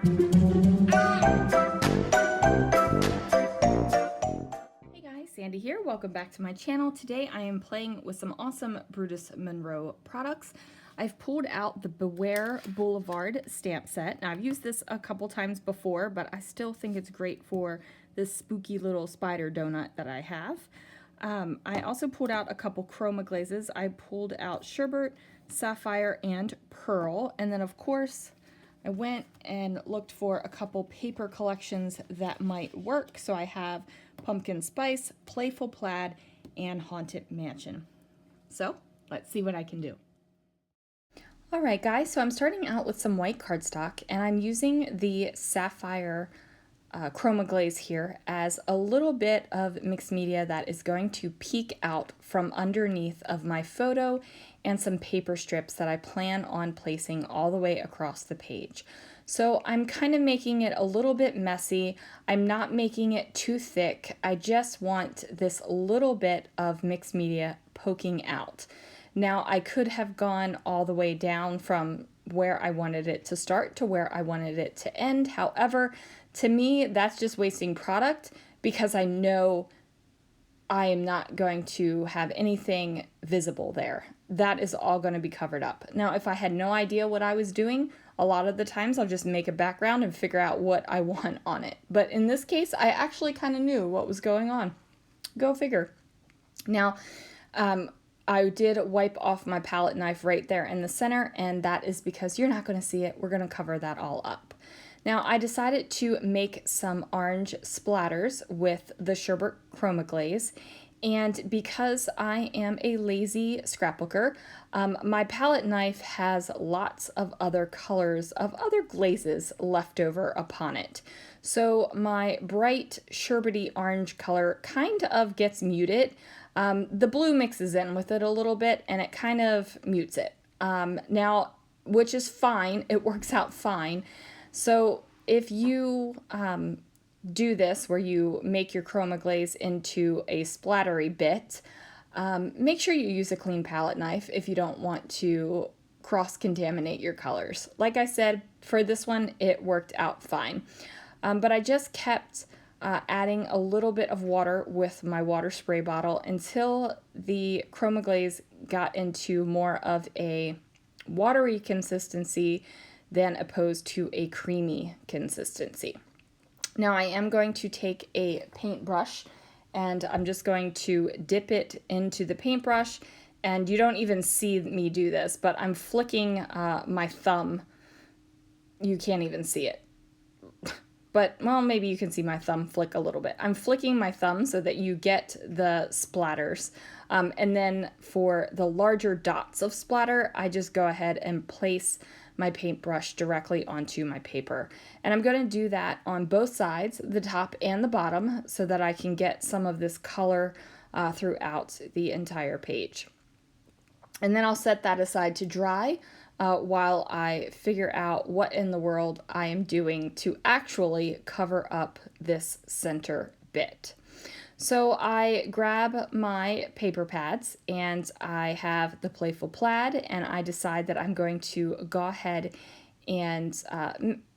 Hey guys, Sandy here. Welcome back to my channel. Today I am playing with some awesome Brutus Monroe products. I've pulled out the Beware Blvd stamp set. Now I've used this a couple times before, but I still think it's great for this spooky little spider donut that I have. I also pulled out a couple Chroma Glazes. I pulled out Sherbert, Sapphire, and Pearl. And then of course, I went and looked for a couple paper collections that might work. So I have Pumpkin Spice, Playful Plaid, and Haunted Mansion. So let's see what I can do. Alright guys, so I'm starting out with some white cardstock, and I'm using the Sapphire Chroma Glaze here as a little bit of mixed media that is going to peek out from underneath of my photo and some paper strips that I plan on placing all the way across the page. So I'm kind of making it a little bit messy. I'm not making it too thick. I just want this little bit of mixed media poking out. Now I could have gone all the way down from where I wanted it to start to where I wanted it to end. However, to me, that's just wasting product because I know I am not going to have anything visible there. That is all going to be covered up. Now, if I had no idea what I was doing, a lot of the times I'll just make a background and figure out what I want on it. But in this case, I actually kind of knew what was going on. Go figure. Now, I did wipe off my palette knife right there in the center, and that is because you're not going to see it. We're going to cover that all up. Now, I decided to make some orange splatters with the Sherbert Chroma Glaze, and because I am a lazy scrapbooker, my palette knife has lots of other colors of other glazes left over upon it. So my bright Sherberty orange color kind of gets muted. The blue mixes in with it a little bit and it kind of mutes it. Now, which is fine, it works out fine. So if you do this where you make your Chroma Glaze into a splattery bit, make sure you use a clean palette knife if you don't want to cross-contaminate your colors. Like I said, for this one, it worked out fine. But I just kept adding a little bit of water with my water spray bottle until the Chroma Glaze got into more of a watery consistency than opposed to a creamy consistency. Now I am going to take a paintbrush and I'm just going to dip it into the paintbrush, and you don't even see me do this, but I'm flicking my thumb. You can't even see it. But, well, maybe you can see my thumb flick a little bit. I'm flicking my thumb so that you get the splatters. And then for the larger dots of splatter, I just go ahead and place my paintbrush directly onto my paper. And I'm going to do that on both sides, the top and the bottom, so that I can get some of this color throughout the entire page. And then I'll set that aside to dry while I figure out what in the world I am doing to actually cover up this center bit. So I grab my paper pads and I have the Playful Plaid, and I decide that I'm going to go ahead and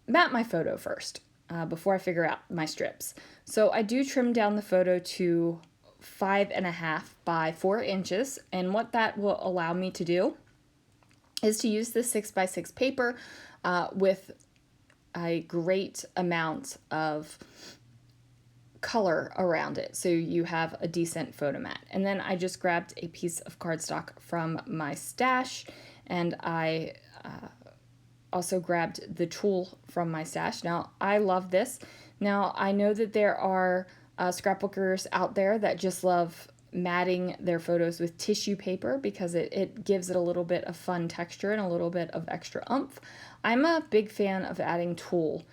map my photo first before I figure out my strips. So I do trim down the photo to 5.5 by 4 inches, and what that will allow me to do is to use this 6x6 paper with a great amount of color around it, so you have a decent photo mat. And then I just grabbed a piece of cardstock from my stash, and I also grabbed the tulle from my stash. Now, I love this. Now, I know that there are scrapbookers out there that just love matting their photos with tissue paper because it gives it a little bit of fun texture and a little bit of extra oomph. I'm a big fan of adding tulle.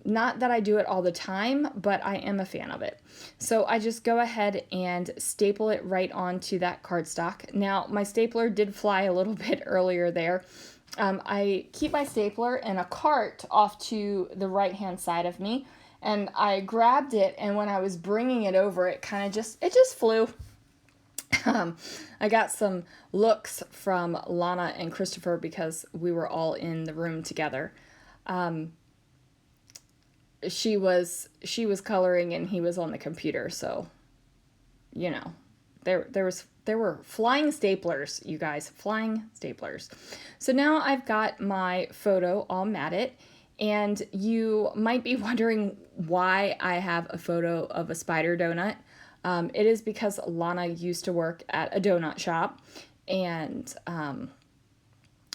Not that I do it all the time, but I am a fan of it. So I just go ahead and staple it right onto that cardstock. Now, my stapler did fly a little bit earlier there. I keep my stapler in a cart off to the right-hand side of me, and I grabbed it, and when I was bringing it over, it just flew. I got some looks from Lana and Christopher because we were all in the room together. she was coloring and he was on the computer, so you know, there were flying staplers, you guys, flying staplers. So now I've got my photo all matted, and you might be wondering why I have a photo of a spider donut. It is because Lana used to work at a donut shop, and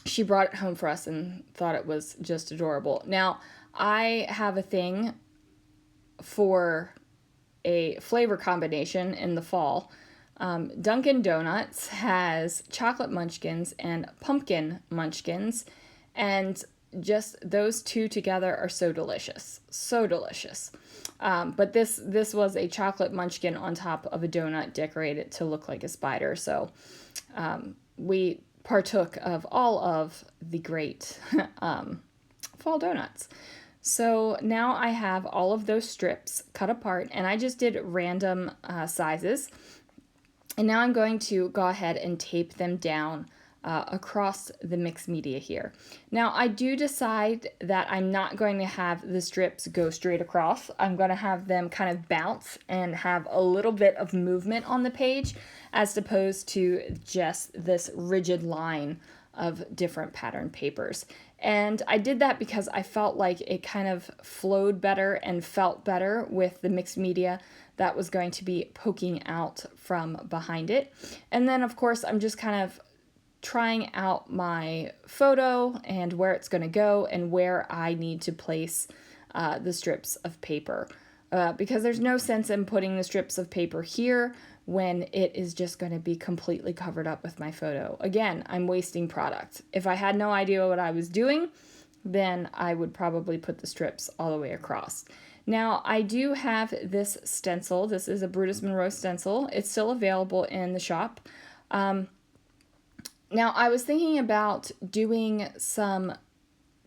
she brought it home for us and thought it was just adorable. Now, I have a thing for a flavor combination in the fall. Dunkin' Donuts has chocolate munchkins and pumpkin munchkins, and just those two together are so delicious, so delicious. But this was a chocolate munchkin on top of a donut decorated to look like a spider, so we partook of all of the great fall donuts. So now I have all of those strips cut apart, and I just did random sizes. And now I'm going to go ahead and tape them down across the mixed media here. Now I do decide that I'm not going to have the strips go straight across. I'm going to have them kind of bounce and have a little bit of movement on the page, as opposed to just this rigid line of different pattern papers. And I did that because I felt like it kind of flowed better and felt better with the mixed media that was going to be poking out from behind it. And then of course I'm just kind of trying out my photo and where it's going to go and where I need to place the strips of paper. Because there's no sense in putting the strips of paper here when it is just going to be completely covered up with my photo. Again, I'm wasting product. If I had no idea what I was doing, then I would probably put the strips all the way across. Now, I do have this stencil. This is a Brutus Monroe stencil. It's still available in the shop. Now, I was thinking about doing some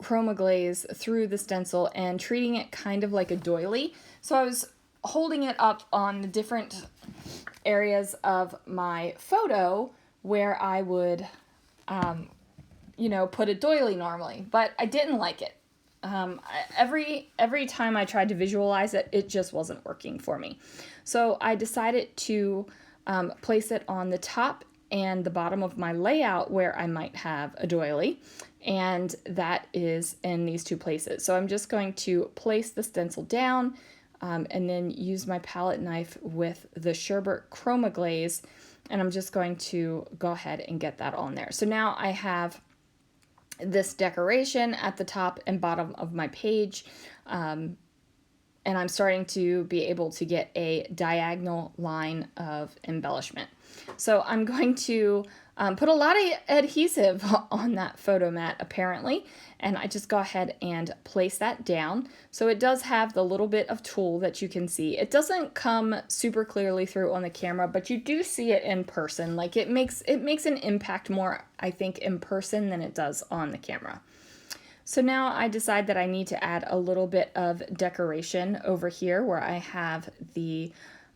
Chroma Glaze through the stencil and treating it kind of like a doily. So I was holding it up on the different areas of my photo where I would, you know, put a doily normally, but I didn't like it. Every time I tried to visualize it, it just wasn't working for me. So I decided to place it on the top and the bottom of my layout where I might have a doily, and that is in these two places. So I'm just going to place the stencil down and then use my palette knife with the Sherbert Chroma Glaze, and I'm just going to go ahead and get that on there. So now I have this decoration at the top and bottom of my page, and I'm starting to be able to get a diagonal line of embellishment. So I'm going to put a lot of adhesive on that photo mat apparently, and I just go ahead and place that down. So it does have the little bit of tulle that you can see. It doesn't come super clearly through on the camera, but you do see it in person. Like it makes an impact more, I think, in person than it does on the camera. So now I decide that I need to add a little bit of decoration over here where I have the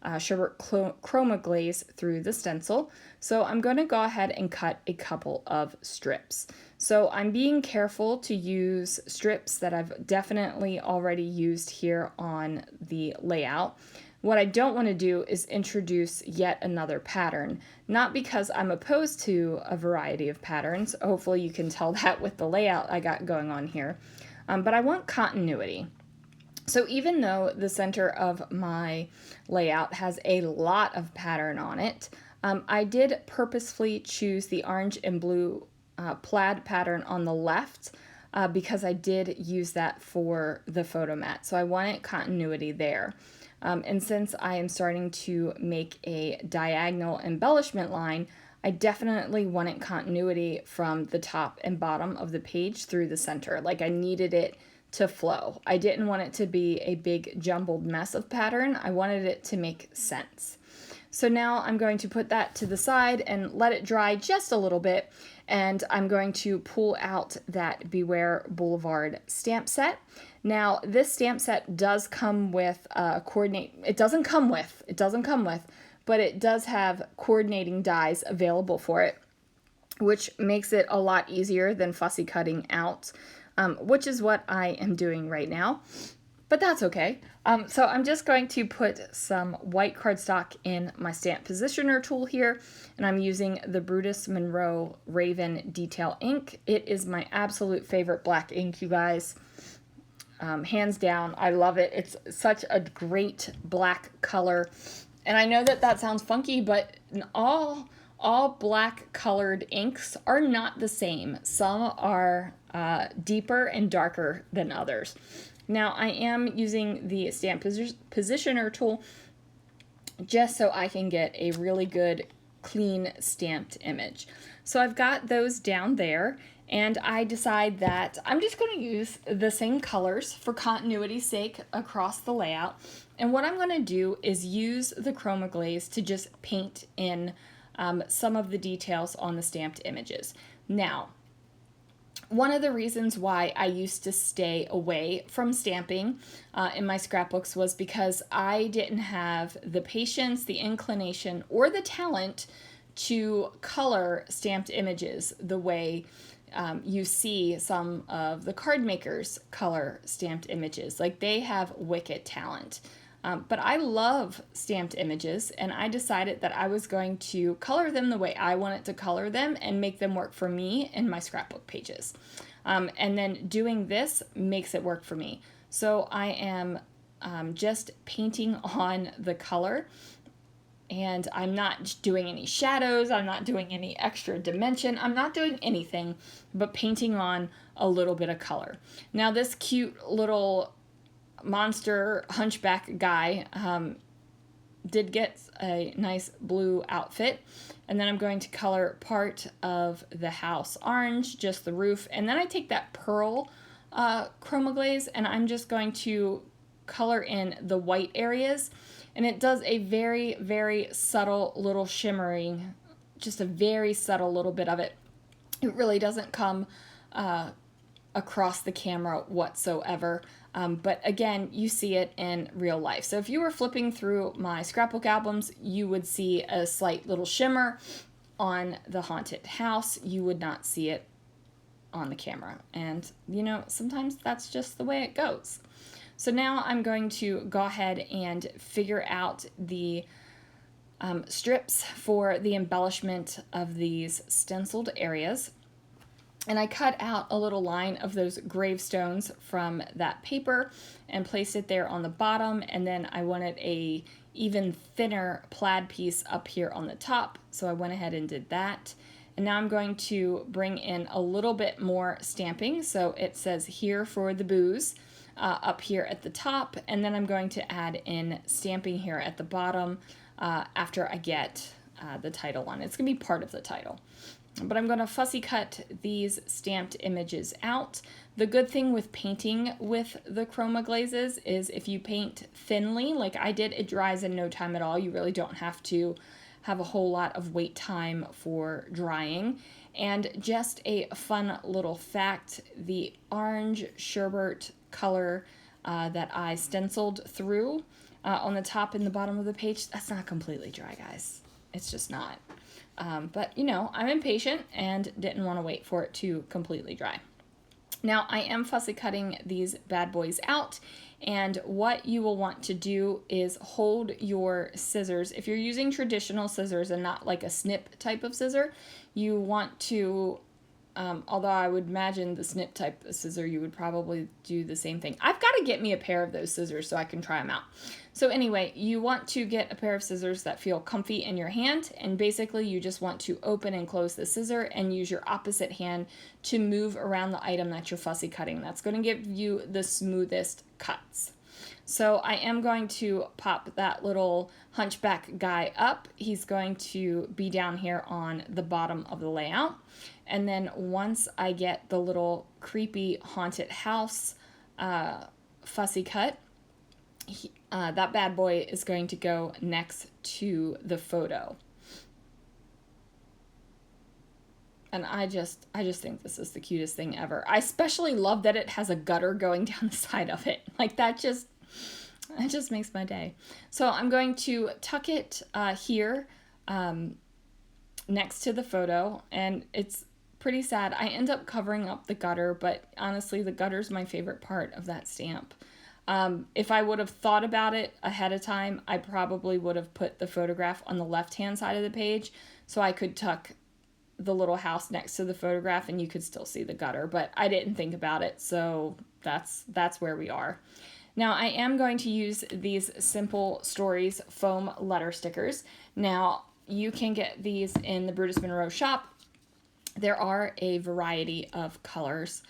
Sherbert Chroma Glaze through the stencil. So I'm going to go ahead and cut a couple of strips. So I'm being careful to use strips that I've definitely already used here on the layout. What I don't want to do is introduce yet another pattern, not because I'm opposed to a variety of patterns. Hopefully you can tell that with the layout I got going on here, but I want continuity. So even though the center of my layout has a lot of pattern on it, I did purposefully choose the orange and blue plaid pattern on the left because I did use that for the photo mat. So I wanted continuity there. And since I am starting to make a diagonal embellishment line, I definitely wanted continuity from the top and bottom of the page through the center. Like I needed it to flow. I didn't want it to be a big jumbled mess of pattern. I wanted it to make sense. So now I'm going to put that to the side and let it dry just a little bit, and I'm going to pull out that Blvd stamp set. Now this stamp set does come with it doesn't come with, but it does have coordinating dies available for it, which makes it a lot easier than fussy cutting out, which is what I am doing right now. but that's okay. So I'm just going to put some white cardstock in my stamp positioner tool here, and I'm using the Brutus Monroe Raven Detail ink. It is my absolute favorite black ink, you guys. Hands down, I love it. It's such a great black color. And I know that that sounds funky, but all black colored inks are not the same. Some are deeper and darker than others. Now I am using the stamp positioner tool just so I can get a really good clean stamped image. So I've got those down there, and I decide that I'm just going to use the same colors for continuity's sake across the layout. And what I'm going to do is use the Chroma Glaze to just paint in some of the details on the stamped images. Now, one of the reasons why I used to stay away from stamping in my scrapbooks was because I didn't have the patience, the inclination, or the talent to color stamped images the way you see some of the card makers color stamped images. Like, they have wicked talent. But I love stamped images, and I decided that I was going to color them the way I wanted to color them and make them work for me in my scrapbook pages. And then doing this makes it work for me. So I am just painting on the color, and I'm not doing any shadows, I'm not doing any extra dimension, I'm not doing anything but painting on a little bit of color. Now, this cute little monster hunchback guy did get a nice blue outfit, and then I'm going to color part of the house orange, just the roof, and then I take that pearl Chroma Glaze and I'm just going to color in the white areas, and it does a very, very subtle little shimmering, just a very subtle little bit of it. It really doesn't come across the camera whatsoever. But again, you see it in real life. So if you were flipping through my scrapbook albums, you would see a slight little shimmer on the haunted house. You would not see it on the camera. And, you know, sometimes that's just the way it goes. So now I'm going to go ahead and figure out the strips for the embellishment of these stenciled areas. And I cut out a little line of those gravestones from that paper and placed it there on the bottom. And then I wanted a even thinner plaid piece up here on the top. So I went ahead and did that. And now I'm going to bring in a little bit more stamping. So it says here for the booze up here at the top. And then I'm going to add in stamping here at the bottom after I get the title on. It's going to be part of the title. But I'm going to fussy cut these stamped images out. The good thing with painting with the Chroma Glazes is if you paint thinly, like I did, it dries in no time at all. You really don't have to have a whole lot of wait time for drying. And just a fun little fact, the orange Sherbert color that I stenciled through on the top and the bottom of the page, that's not completely dry, guys. It's just not. But, you know, I'm impatient and didn't want to wait for it to completely dry. Now, I am fussy cutting these bad boys out, and what you will want to do is hold your scissors. If you're using traditional scissors and not like a snip type of scissor, you want to, although I would imagine the snip type of scissor, you would probably do the same thing. I've got to get me a pair of those scissors so I can try them out. So anyway, you want to get a pair of scissors that feel comfy in your hand, and basically you just want to open and close the scissor and use your opposite hand to move around the item that you're fussy cutting. That's going to give you the smoothest cuts. So I am going to pop that little hunchback guy up. He's going to be down here on the bottom of the layout. And then once I get the little creepy haunted house fussy cut, that bad boy is going to go next to the photo. And I just think this is the cutest thing ever. I especially love that it has a gutter going down the side of it. Like, that just makes my day. So I'm going to tuck it here next to the photo, and it's pretty sad. I end up covering up the gutter, but honestly, the gutter's my favorite part of that stamp. If I would have thought about it ahead of time, I probably would have put the photograph on the left-hand side of the page so I could tuck the little house next to the photograph and you could still see the gutter, but I didn't think about it, so that's where we are. Now I am going to use these Simple Stories foam letter stickers. Now you can get these in the Brutus Monroe shop. There are a variety of colors.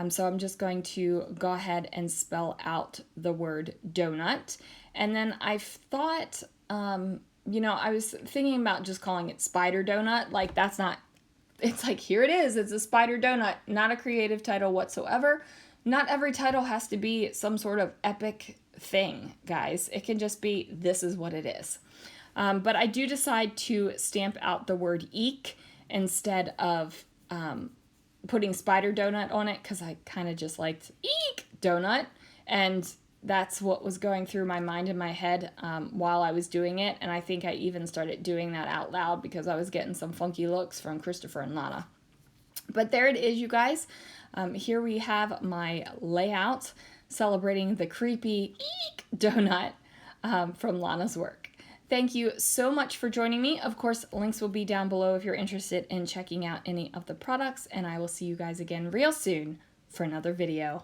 So I'm just going to go ahead and spell out the word donut. And then I've thought, you know, I was thinking about just calling it Spider Donut. Like that's not, it's like, here it is, it's a spider donut, not a creative title whatsoever. Not every title has to be some sort of epic thing, guys. It can just be, this is what it is. But I do decide to stamp out the word eek instead of putting spider donut on it because I kind of just liked eek donut, and that's what was going through my mind and my head while I was doing it, and I think I even started doing that out loud because I was getting some funky looks from Christopher and Lana. But there it is, you guys. Here we have my layout celebrating the creepy eek donut from Lana's work. Thank you so much for joining me. Of course, links will be down below if you're interested in checking out any of the products, and I will see you guys again real soon for another video.